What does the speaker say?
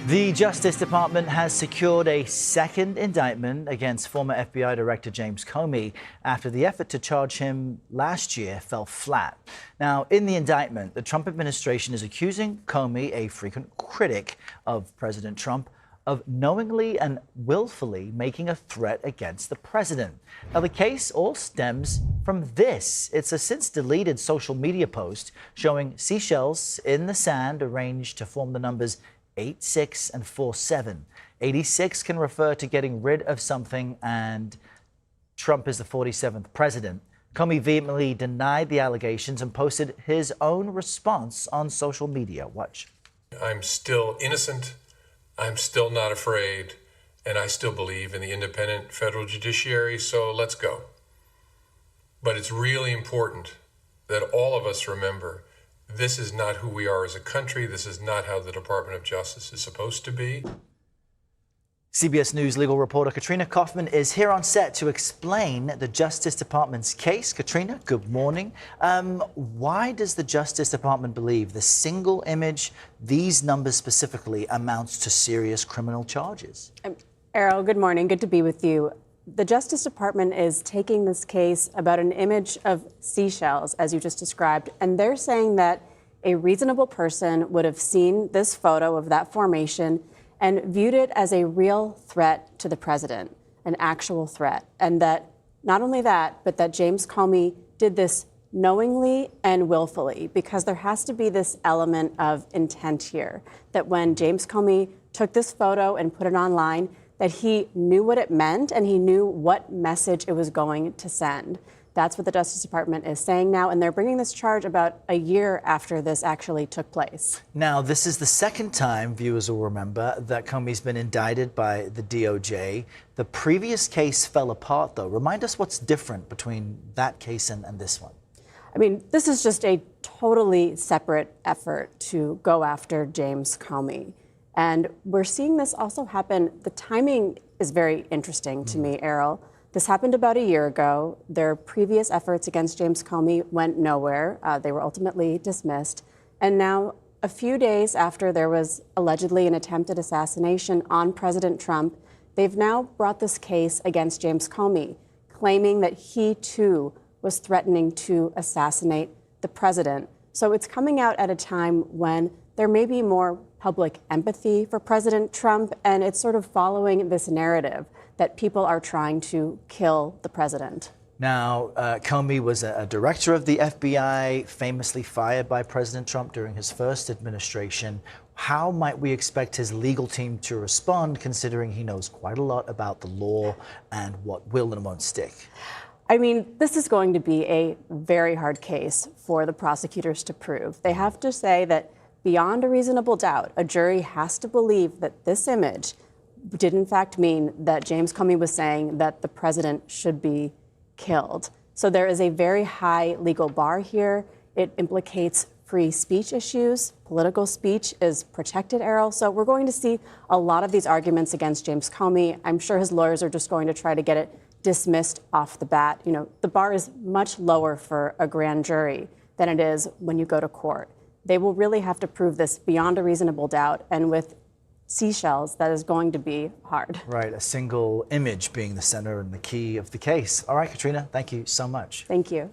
The Justice Department has secured a second indictment against former FBI Director James Comey after the effort to charge him last year fell flat. Now, in the indictment, the Trump administration is accusing Comey, a frequent critic of President Trump, of knowingly and willfully making a threat against the president. Now, the case all stems from this. It's a since-deleted social media post showing seashells in the sand arranged to form the numbers 86 and 47. 86 can refer to getting rid of something, and Trump is the 47th president. Comey vehemently denied the allegations and posted his own response on social media. Watch. I'm still innocent. I'm still not afraid. And I still believe in the independent federal judiciary. So let's go. But it's really important that all of us remember this is not who we are as a country. This is not how the Department of Justice is supposed to be. CBS News legal reporter Katrina Kaufman is here on set to explain the Justice Department's case. Katrina, good morning. Why does the Justice Department believe the single image, these numbers specifically, amounts to serious criminal charges? Errol, good morning. Good to be with you. The Justice Department is taking this case about an image of seashells, as you just described, and they're saying that a reasonable person would have seen this photo of that formation and viewed it as a real threat to the president, an actual threat. And that not only that, but that James Comey did this knowingly and willfully, because there has to be this element of intent here, that when James Comey took this photo and put it online, that he knew what it meant and he knew what message it was going to send. That's what the Justice Department is saying now, and they're bringing this charge about a year after this actually took place. Now, this is the second time, viewers will remember, that Comey's been indicted by the DOJ. The previous case fell apart, though. Remind us what's different between that case and this one. I mean, this is just a totally separate effort to go after James Comey. And we're seeing this also happen. The timing is very interesting to me, Errol. This happened about a year ago. Their previous efforts against James Comey went nowhere. They were ultimately dismissed. And now, a few days after there was allegedly an attempted assassination on President Trump, they've now brought this case against James Comey, claiming that he too was threatening to assassinate the president. So it's coming out at a time when there may be more public empathy for President Trump, and it's sort of following this narrative that people are trying to kill the president. Now, Comey was a director of the FBI, famously fired by President Trump during his first administration. How might we expect his legal team to respond, considering he knows quite a lot about the law and what will and won't stick? I mean, this is going to be a very hard case for the prosecutors to prove. They have to say that beyond a reasonable doubt, a jury has to believe that this image did in fact mean that James Comey was saying that the president should be killed. So there is a very high legal bar here. It implicates free speech issues. Political speech is protected, Errol. So we're going to see a lot of these arguments against James Comey. I'm sure his lawyers are just going to try to get it dismissed off the bat. You know, the bar is much lower for a grand jury than it is when you go to court. They will really have to prove this beyond a reasonable doubt, and with seashells, that is going to be hard. Right, a single image being the center and the key of the case. All right, Katrina, thank you so much. Thank you.